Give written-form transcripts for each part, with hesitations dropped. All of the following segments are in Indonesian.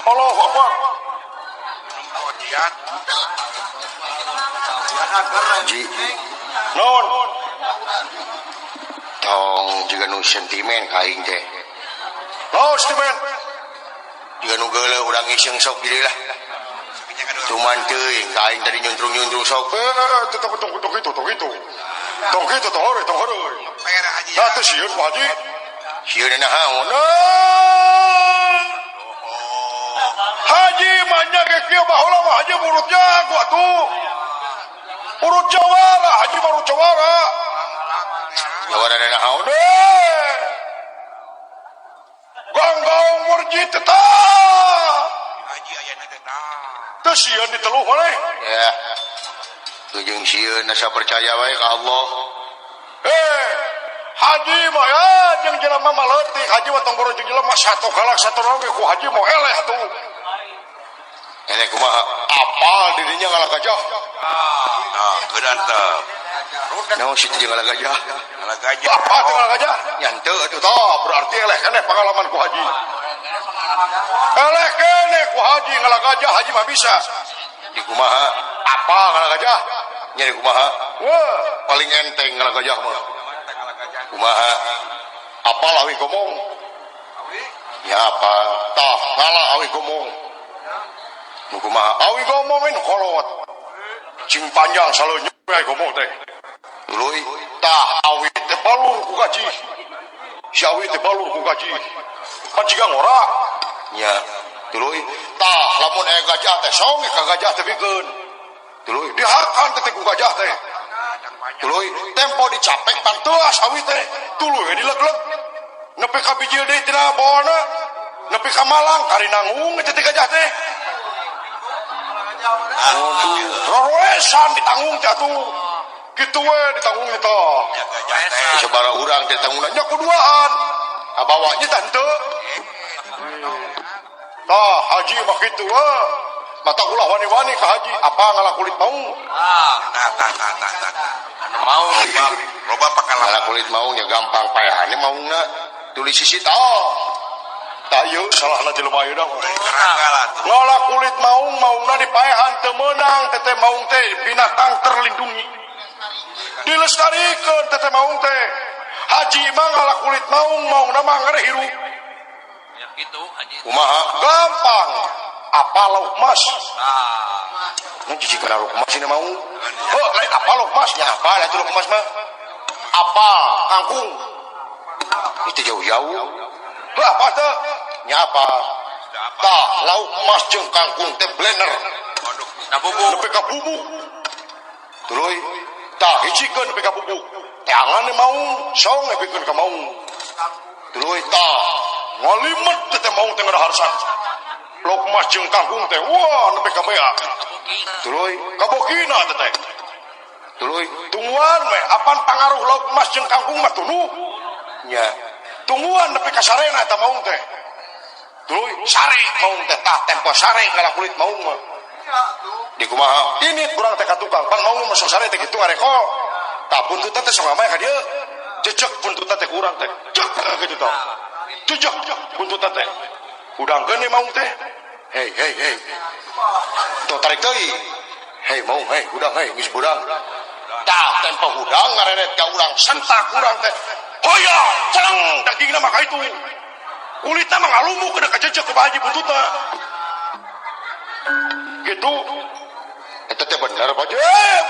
Allahu Akbar. Ji Non. tong juga nu sentimen kaing teh Laos Steven. juga nu geuleuh urang iseng sok jadi lah cuman teuing kaing tadi nyuntrung sok Tong itu. Tong itu tong hore. Nah teh sieun Pak Haji. sieun naon Haji manya ge kieu baheula mah Haji urut jago atuh. Urut jawara, Haji baru jawara. jawaran naon Ganggaung warji tetap. Teu sieun diteluh maneh. ya tu jeung sieun asa percaya wae ka Allah Haji mah ya jeung jelema mah leutik. Haji mah tong boro jeung jelema satu kalak satu roge ku Haji mau eleh tuh. eleh kumaha Apal dirinya ngalah gajah. nah kedan teh naon situ jeung ngalah gajah Apa teh ngalah gajah? nya henteu atuh Tah berarti eleh keneh pengalaman ku Haji. Eleh keneh ku Haji ngalah gajah Haji mah bisa. di kumaha Apa ngalah gajah? nya di kumaha Wah, paling enteng ngalah gajah mah kumaha apal awi ngomong. ya apa Tah ngalah awi ngomong. nu kumaha Awi ngomongin kolot. Cing panjang selalu nyuai ngomong teh. tuluy Tah awi teh balur ku gaji. Si awi teh balur ku gaji. Majikan ora. nya tuluy Tah lamun aya gajah teh songe ka gajah teh pikeun. tuluy Dihakan teh ku gajah teh. tuluy Tempo dicapek panteas awi teh. Tuluy dilegleg. Nepi ka bijil deui tina bawana. Nepi ka Malang kari nanggung teh gajah teh. Roresan ditanggung teh atuh. Kitu we ditanggung eta. sabaraha urang teh tanggungan Nya kuduaan. Abawanya tante. Tah Haji mah kitu we. Mata ulah wani-wani ka Haji. Apa ngalah kulit mau? anu mau loba pengalaman kulit mau nya gampang paehane maungna tulis sisi Tak yuk salahna jelema ieu dah. Ngalah kulit maungna dipaehan teu meunang teteh maung teh binatang terlindungi. Dilestarikeun teteh maung teh. Haji mah ngalah kulit maungna mah ngere hirup. kumaha Gampang. Apa lauk mas? nu jijikeun lauk emas cenah mau Oh, lain apa lauk masnya? apa lah tu lauk emas mah Apa kangkung? itu jauh-jauh Lah apa teh? nya apa Tah lauk mas jeung kangkung teh blender. Nepi ka bubuk. tuluy Tah hijikeun nepi ka bubuk. Tangan maung, song nepikeun ka maung. tuluy Tah ngalimet teh maung teh ngadaharsan. Lauk mas jeung kangkung teh wah nepi ka bea. tuluy Kabokina teh. tuluy Tungguan we apan pangaruh lauk mas jeung kangkung mah tunu. nya Tungguan nepi ka sarena eta maung teh. Tuluy sare maung teh tah tempo sare ngalah kulit maung mah. di kumaha Ini kurang teh ka tukang pan maung masuk sare teh kitu ngareko. Tah buntutan teh sok amae ka dieu. Jejek buntutan teh kurang teh. Cek kitu tah. Jejek buntutan teh. Udangkeun ni maung teh. hei tuh tarik deui hei mau hei udang hei geus budang Tah tempo udang ngareret ka urang sentak urang teh. Hoya, cang dagingna mah ka itu. Kulitna mah ngalumuk kada ka jejek ke bahaji buntutna. Gitu. eta teh bener Pak Haji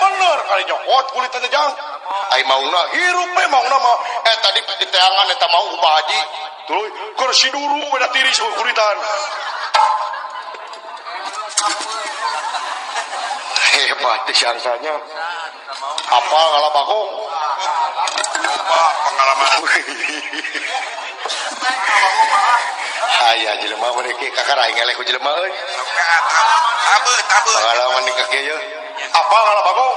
Bener kali nyokot kulitna teh jang. ai maungna Hirup we maungna mah. tadi di teangan eta mau ku Pak Haji Tuluy keur siduru beda tiris kulitan. hebat teh sangsanya Apa ngalah bagong? pengalaman aya jelema mah ke kakaraing eleh ku jelema euy pengalaman di kaki ye Apa ngalah bagong?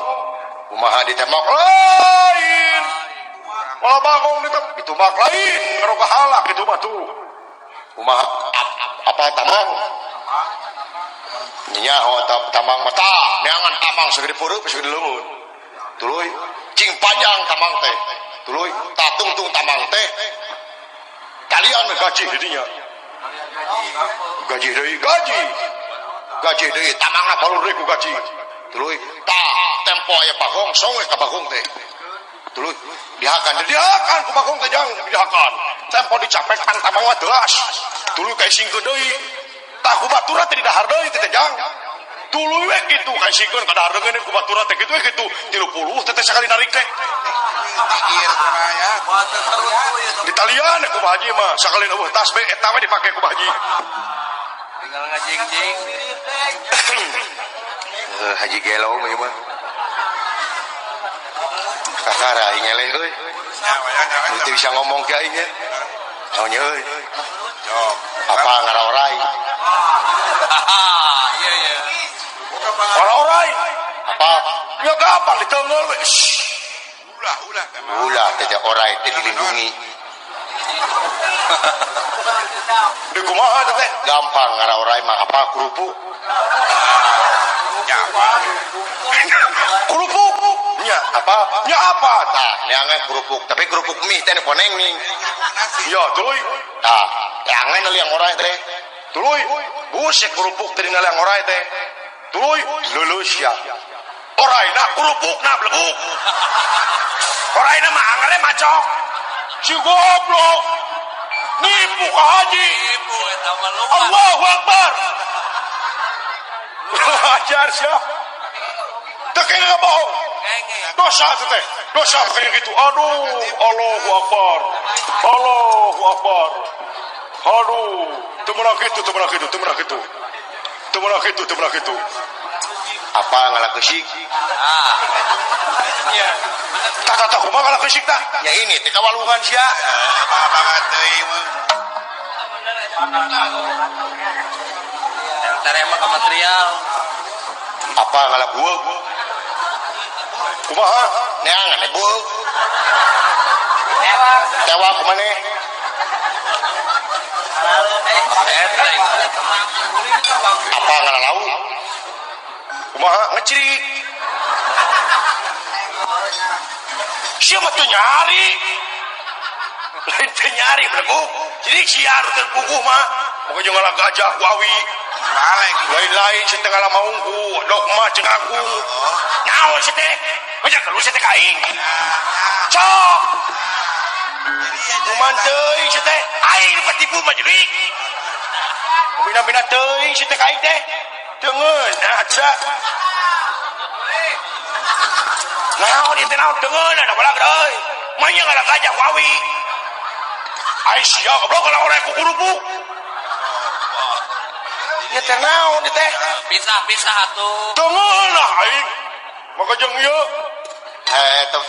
kumaha ditembak Lain. Ngalah bagong itu mak lain. Karo kahalak itu mah tuh. kumaha apa tamang nyaho tamang mata neangan tamang segede peureuk segede leungeun tuluy cing panjang tamang teh tuluy tatungtung tamang teh Kalian gaji didinya. gaji deui tamangna 8.000 gaji tuluy tah tempo aya Bagong songe ka Bagong teh tuluy dihakan ku Bagong teh jang dihakan tempo dicapekan tamang mah teuas tuluy kaisingkeun deui tah ku batura teh didahar deui teh jang tuluy we kitu kaisingkeun ka dahar deui ku batura teh kitu we kitu 30 teh sakali narik teh di talian ku Haji mah sakali eueuh tas be eta we dipake ku Haji tinggal ngajing-jing Haji Gelo mah kakara ngeleh euy teu bisa ngomong ke aing nya naon euy apa ngaraorai iya orang-orang apa ya gampang diteungel we ulah teh orai teh dilindungi di kumaha teh gampang ngaraorai mah apa kerupuk kerupuk nya apa nya apa tah neangan kerupuk tapi kerupuk mie teh poneng nih ya tuluy tah neangan liang orai teh tuluy busek kerupuk teh dina liang orai teh tuluy lulus ya orai na kerupuk na blebuk orai na mah angale macok si goblok nipu ka Haji ibu eta mah lupa Allahu Akbar ajar sia teu kenging bohong kenge dosa itu teh dosa kayak gitu aduh Allahu Akbar aduh temenang gitu apa ngalakeusik iya tak kumaha ngalah kesik tah nya ini teh kawaluhan sia banget deui mah. entar emang ke material apa ngalabueug kumaha neangan bueug tewa kumaneh enteng apa ngalalau kumaha ngecirik siapa tuh nyari lain teh nyari blebuk jadi siar teu puguh mah moga jeung ngalah gajah wawi Balik. lain-lain si teh ngalah maungku dogma jeung aku naon si teh ngajak keluar si teh ka aing cok kuman teuing si teh aing nu katipu mah jurig bina-bina teuing si teh ka aing teh deungeun aja naon ieu teh naon deungeun ada balag euy manya ngalah gajah wawi ai sia goblok kalau orang ku kerupuk ieu teh naon ieu teh pisah atuh deungeun lah aing maka jeung ieu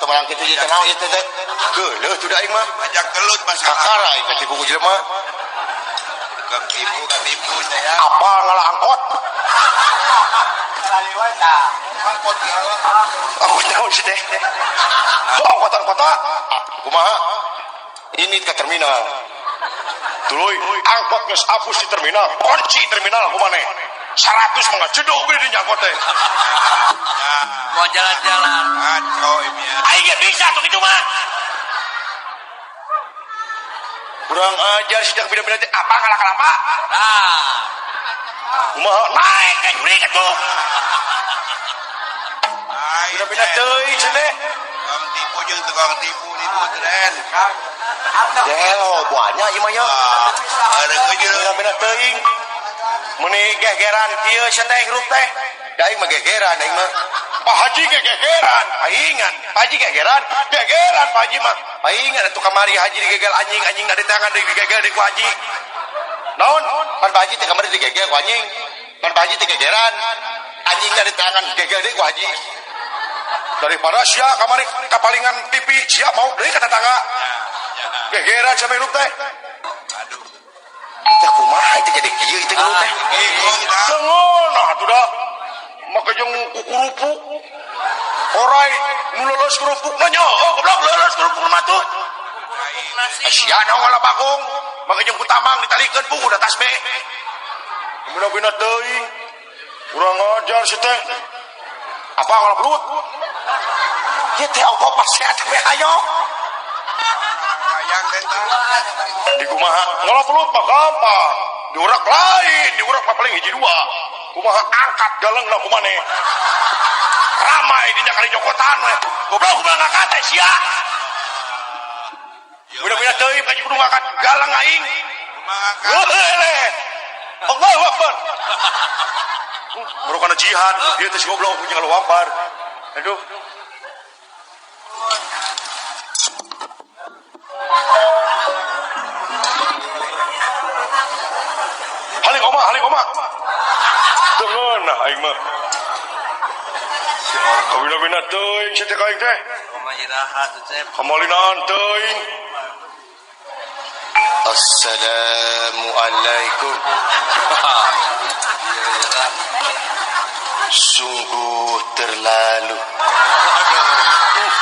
teman kitu ieu teh naon ieu teh geuleuh tuh da aing mah Ajak gelut mas. kakara aing katipu ku jelema Ketipu saya. apa ngalah angkot angkot naon si teh angkotan kota kumaha ini ke terminal tuluy angkot geus apus di terminal kunci terminal kumaneh 100 mangga cedok ge di nyangkot teh mau jalan-jalan Kacau ini ya. aing ge bisa tuh kitu mah kurang ajar sidak bina-bina teh apa ngalah kalapa nah kumaha naik ke juri atuh bina-bina teuing si teh Tukang tipu jeung tukang tipu di putren. gelo banyak ieu mah nya Ada kejeul. bina-bina teuing meni gegeran kieu si teh hirup teh da aing mah gegeran aing mah Pak Haji gegeran aingan Pak Haji gegeran Pak Haji mah aingan atuh kamari Haji digegel anjing na di tangan digegel di ku Haji naon pan Pak Haji teh kamari digegel ku anjing pan Pak Haji teh gegeran anjingna di tangan gegel deui ku Haji daripada sia kamari kapalingan pipi sia mau deui ka tetangga gegeran sampai hirup teh teh kumaha teh jadi kieu teh geuleuh teh Bingung dah. dengon atuh dah maka jeung kukurupuk orai nu leuleus kerupuk mah nya goblok leuleus kerupuk mah tuh sia naon ngalah Bagong maka jeung ku tamang ditalikeun puguh da tas be bina-bina teuing kurang ajar si teh apa ngalah belut ieu teh ongko pasehat we hayo Bayang eta. di kumaha ngalah belut mah gampang diurak lain, diurak mah paling hiji dua. Kumaha angkat galengna kumane. Ramai di kali jokotan we. Goblok kumaha ngangkat teh sia. Mudah-mudahan teuing ka kudu ngangkat galang aing. Heeh. Allahu Akbar. Merupakan jihad, dia teh goblok punya kalau wapar. Aduh. Halik oma. Tengen nah aing mah. Kabina-bina teuing sia teh ka aing teh. Oma iraha tuh Cep. Kamalinaan teuing. Assalamualaikum. Sungguh terlalu.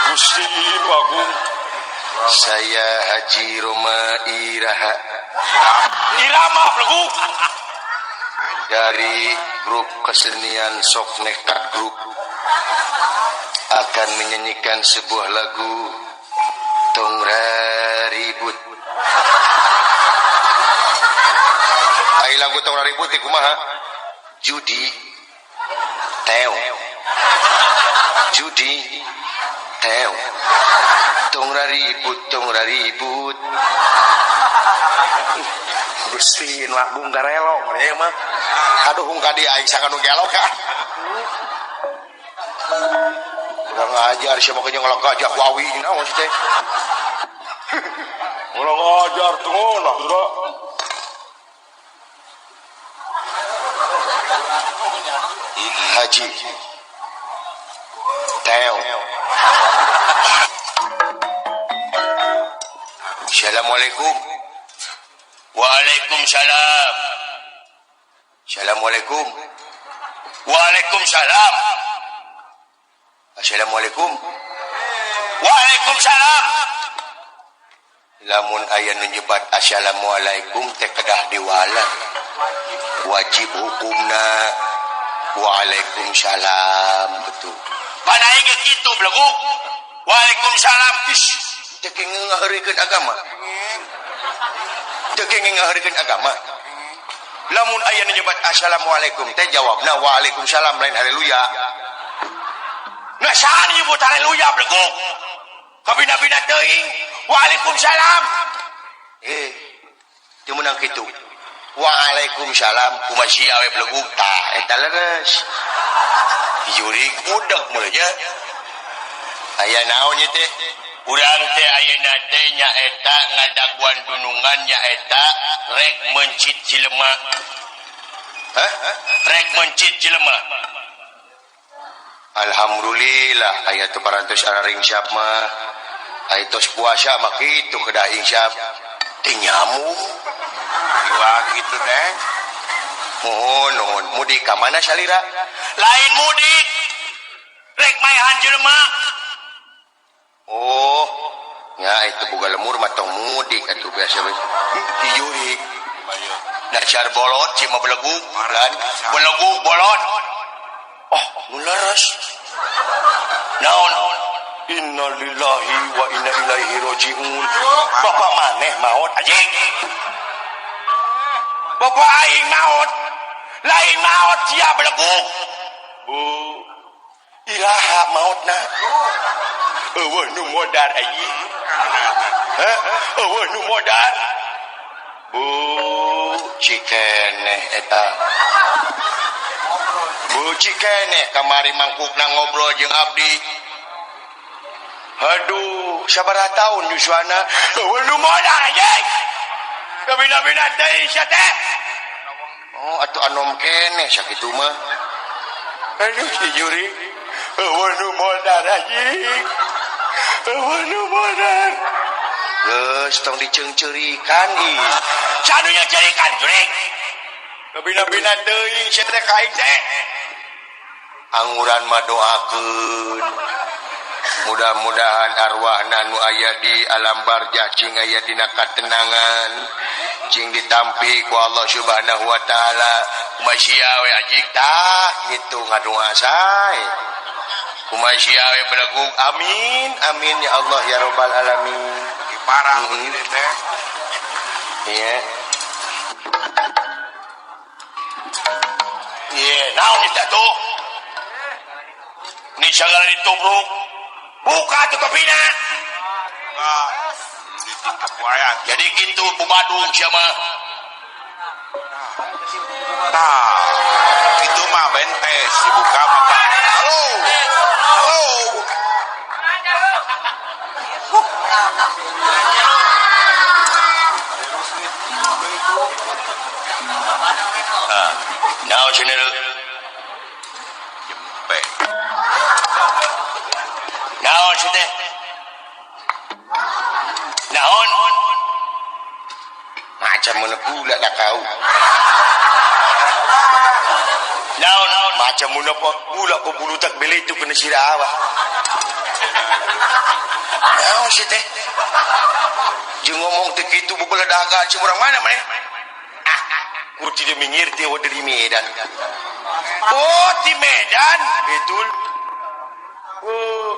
Gusti Agung. Saya Haji Roma Iraha Irama pelegu. dari grup kesenian Sok Nekat Group akan menyanyikan sebuah lagu Tongraribut. Ai lagu Tongraribut ieu kumaha? Judi teo. Judi teo. Tongraribut. Gusti nu Agung garelo meureun mah. Aduh hung ka dia aing sangan nu gelo ka. Kurang ajar sia mah jeung ngelak gajah wawi naon sih teh. Ulang ajar tengona sudah. Haji Teo. Assalamualaikum. Waalaikumsalam. Assalamualaikum. Waalaikumsalam. Assalamualaikum. Waalaikumsalam. Lamun aya nu nyebat assalamualaikum teh kedah diwalat. Wajib hukumna waalaikumsalam betul. Panaing ge kitu belegu. Waalaikumsalam. Teu kenging ngaheurikeun agama. Teu kenging ngaheurikeun agama. Lamun aya nu nyebat assalamualaikum teh jawabna waalaikumsalam lain haleluya. Nah saan nyebut haleluya belegu. Kabina-bina teuing. Waalaikumsalam. Teu meunang kitu. Waalaikumsalam kumaha sia we belegu tah eta leres. Yurik budak meureun nya. Aya naon ieu teh? Urang teh ayeuna teh nyaeta ngadaguan dunungan nyaeta rek mencit jelema. Hah? Rek mencit jelema. Alhamdulillah aya teu parantos araring syap mah. Aya tos puasa mah kitu kedah ing syap. Teu nyamuk. Dua gitu teh. Nuhun, mudik ka mana salira? Lain mudik. Rek maehan jelema. Oh, nya itu boga lemur mah tong mudik atuh biasa we. Yurik. Dasar bolot cima belegu kan? Belegu bolot. Oh, nu leres. Naon? Inna lillahi wa inna ilaihi rajiun. Bapak maneh maot anjing. Bapak aing maot. Lain maot sia belegu. Bu, Iraha maotna. eueuh nu modar anjing. Eueuh nu modar. Bu, cikeneh eta. Bu cikeneh kamari mangkukna ngobrol jeung abdi. Aduh, sabaraha taun yuswana? Eueuh nu modar anjing. Kabina-bina teh sia teh. Oh, atuh anom keneh sakitu mah. Aduh si Juri. Eueuh nu modar anjing. Eueuh nu modar. Geus tong diceungceurikan ih. Sadunya cerikan jurik. Kabina-bina teuing sia teh ka aing teh. Anguran mah doakeun. Mudah-mudahan arwahna nu aya di alam barzah cing aya dina katenangan cing ditampi ku Allah Subhanahu wa taala kumaha sia we ajik tah kitu ngadoa sae kumaha sia we belegug amin amin ya Allah ya rabbal alamin Parah begini teh. iya eta tuh. Ini segala ditubruk. Buka tuh topina. Ditingkap wayat. Jadi gitu bubadung siapa? Nah, itu mah bentes dibuka mata. Halo. Halo. Now sini. Jempe. Naon sini. Naon. Macam mana pula dah kau? Naon. Macam mana pula kau bulu tak beli itu kena sirawa. Naon sini. Dia ngomong tak itu bebelah dagang macam orang mana mana? Ku tidak mengerti awak dari Medan. Oh di Medan. Betul. Oh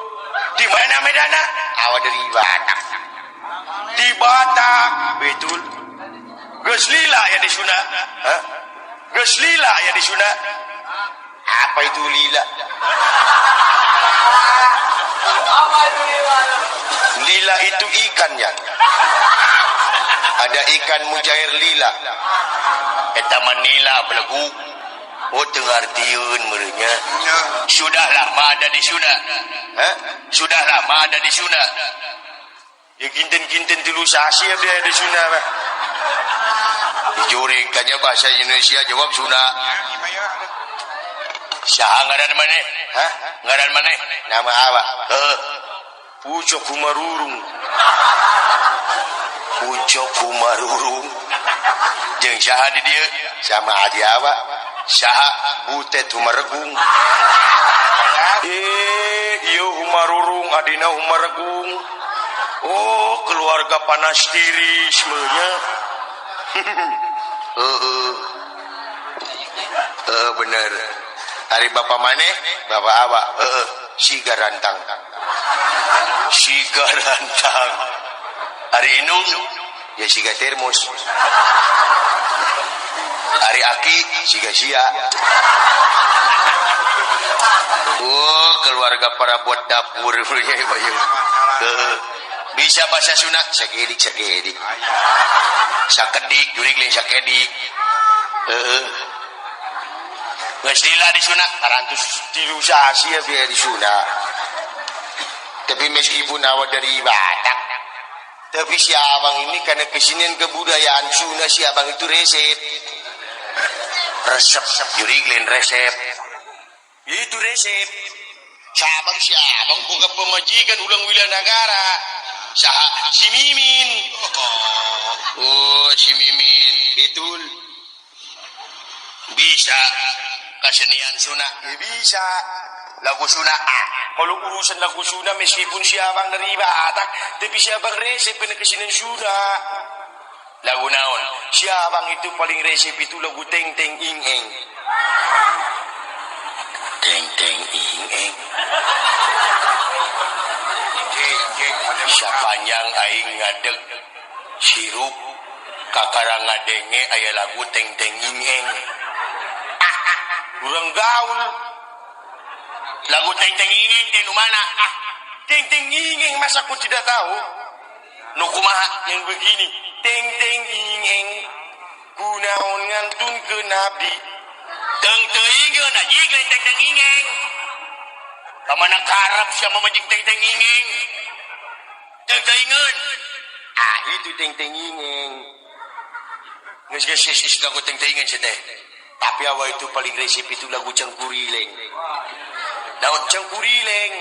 di mana Medan? Awak dari Batak. Di Batak. Betul. Geus lila ya di Sunda. Hah? Geus lila ya di Sunda. Apa itu lila? Lila itu ikan ya. Ada ikan mujair lila. Eta Manila belegu. Oh tengartieun merenya. Sudah lama ada di Sunda. Hah? Sudah lama ada di Sunda. Ya kinten-kinten tilu sasi dia di Sunda bah. Dijuring kanya bahasa Indonesia jawab Sunda. Saha ngaran maneh? Hah? Ngaran maneh? Nama awak? Heuh. Pucuk Kumarurung. Pucuk Kumarurung. Jeung saha di dieu? Sama aja awak. Saha? Butet Humaregung. Iyo Humarurung adina Humaregung. Oh, keluarga panas tiris meunya. Bener. Hari bapak maneh, bapak awak. Siga rantang. Siga rantang. Ari Inung, Ya siga termos. Ari Aki, Siga sia. oh keluarga para buat dapur punya bayu. Bisa bahasa Sunda? Sakedik. Sakedik, jurig lain sakedik. Geus lila di Sunda, 300 sasi ya biar di Sunda. Tapi meskipun awak dari Batak, tapi si abang ini karena kesenian kebudayaan Sunda, si abang itu resep. resep jurig lain resep. Itu resep. Sabang si abang boga pemajikan ulang wilayah negara. Saha si Mimin. Oh si Mimin. Betul. Bisa kesenian Sunda. Ya bisa. Lagu Sunda. Kalau urusan lagu Sunda meskipun si abang dari Batak, tapi si abang resep kena kesenian Sunda. Lagu naon? Si abang itu paling resep itu lagu Teng Teng Ing Eng. Teng teng ing eng. Sapanjang aing ngadeg sirup kakarang ngadenge aya lagu teng teng ing eng. Kurang gaul. Lagu teng teng ing eng teh nu mana? Teng Teng Ing Eng masa aku tidak tahu. Nu kumaha? Yang begini. Teng Teng Ing Eng. Kunaon ngantun ke Nabi. Teng teuing geun anjing lain teng teng ing eng. Kamana karep sia mamajing teng teng ing eng. Teng teuingeun. Itu Teng Teng Ing Eng. Geus sis lagu teng teuingeun si teh. Tapi awal itu paling resep itu lagu Cangkurileng. Naon Cangkurileng.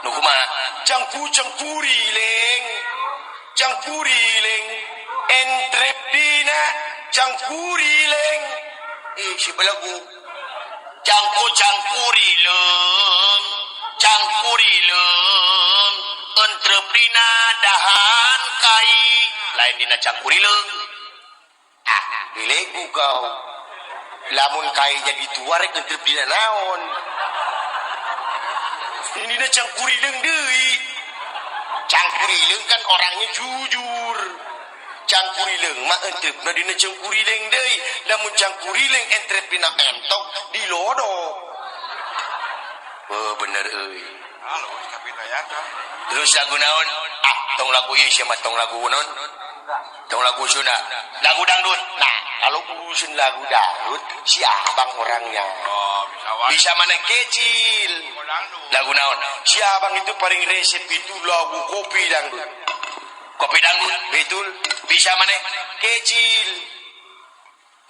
nu kumaha? Cangkurileng. Cangkurileng. Entrep dina Cangkurileng. Si belagu. Cangkuri leung. Cangkuri leung. Entreprina dahan kai. Lain dina cangkuri leung. Bilegu kau. Lamun kai jadi tuarek ngentep dina naon. Ini na Cangkurileng deui. Cangkurileng kan orangnya jujur. cangkurileng mah entrepna dina cangkurileng deui lamun cangkurileng entrepna entok dilodok bener euy Halo, tapi tanya kan. terus lagu naon tong lagu ieu sia mah tong lagu naon tong lagu Sunda lagu dangdut nah kalau urusan lagu dangdut si abang orangnya Oh, bisa wae. bisa mana kecil lagu naon si abang itu paling resep itu lagu kopi dangdut betul bisa mana kecil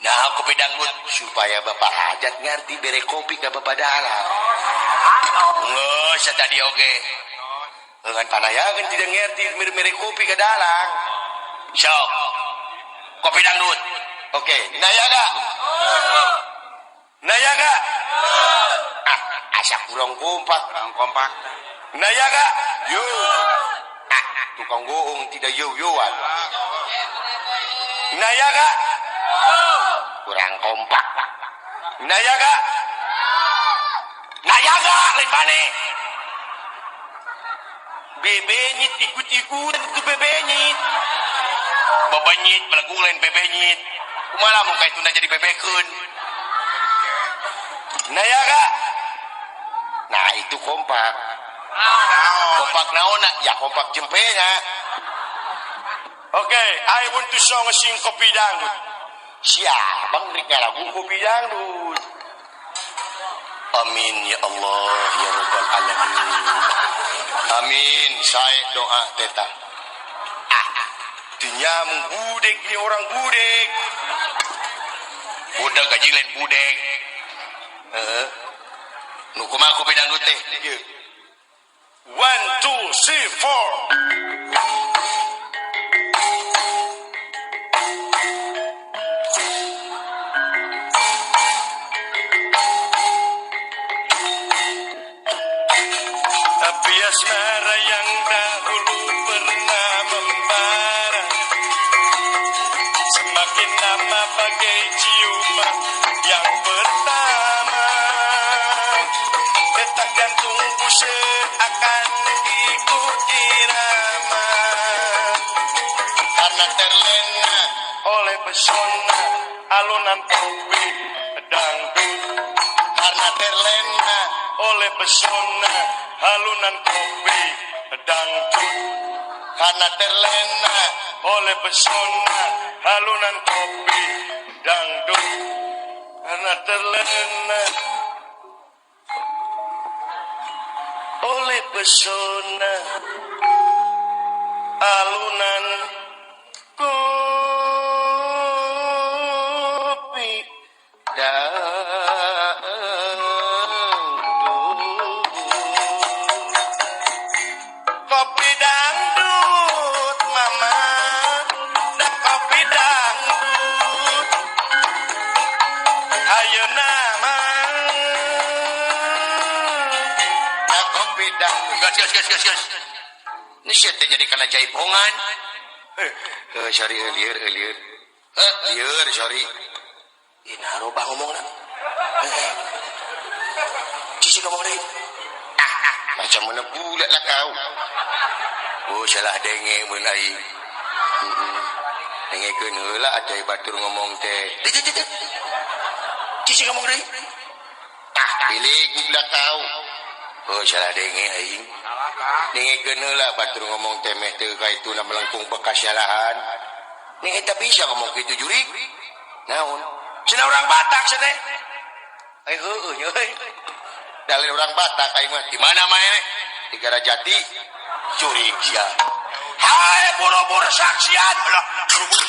nah kopi dangdut supaya bapak hajat ngerti bere kopi ke bapak dalam nggak usah tadi oke dengan panayakan tidak ngerti mere kopi ke dalam sok kopi dangdut oke nayaga asa kurang kompak Kurang kompak. nayaga yo tukang bohong tidak yo-yoan nayaga kurang kompak nayaga lain mana bebenyit ikut-ikut itu bebenyit bebenyit belagu lain bebenyit kumaha mun ka ituna jadi bebekeun nayaga nah itu kompak naon ya kompak jempenya okay I want to song sing kopi dangdut siapa ngerik lagu kopi dangdut amin ya Allah ya rabbal alamin amin saya doa teta dunia menggudek ni orang gudek budak gaji lain budek nu kumaha kopi dangdut teh 1, 2, 3, 4 tapi asmara yang dahulu pernah membara semakin lama bagai ciuman yang pertama detak jantungku seakan ikut irama karena terlena oleh pesona alunan kopi dangdut karena terlena oleh pesona alunan kopi dangdut karena terlena oleh pesona alunan kopi dangdut karena terlena oleh pesona alunan kopi kopi dangdut mama dah kopi dangdut ayo nama dah kopi dangdut gas ini siapa jadi kena jaipongan sorry liur sorry ini harubah ngomong lah cici ngomong deh macam mana pula lah kau oh salah denge menai denge kena lah acai batur ngomong teh cici ngomong deh bilik lah kau oh salah denge aing denge kena lah batur ngomong teh meh teu ka itu na melengkung bekas salahan ning eta bisa ngomong kitu jurig naon cenah orang Batak sia teh ai heueuh nya euy dalil orang Batak aing mah di mana mah di Garajati jurig sia hai boro-boro saksian lah boro-boro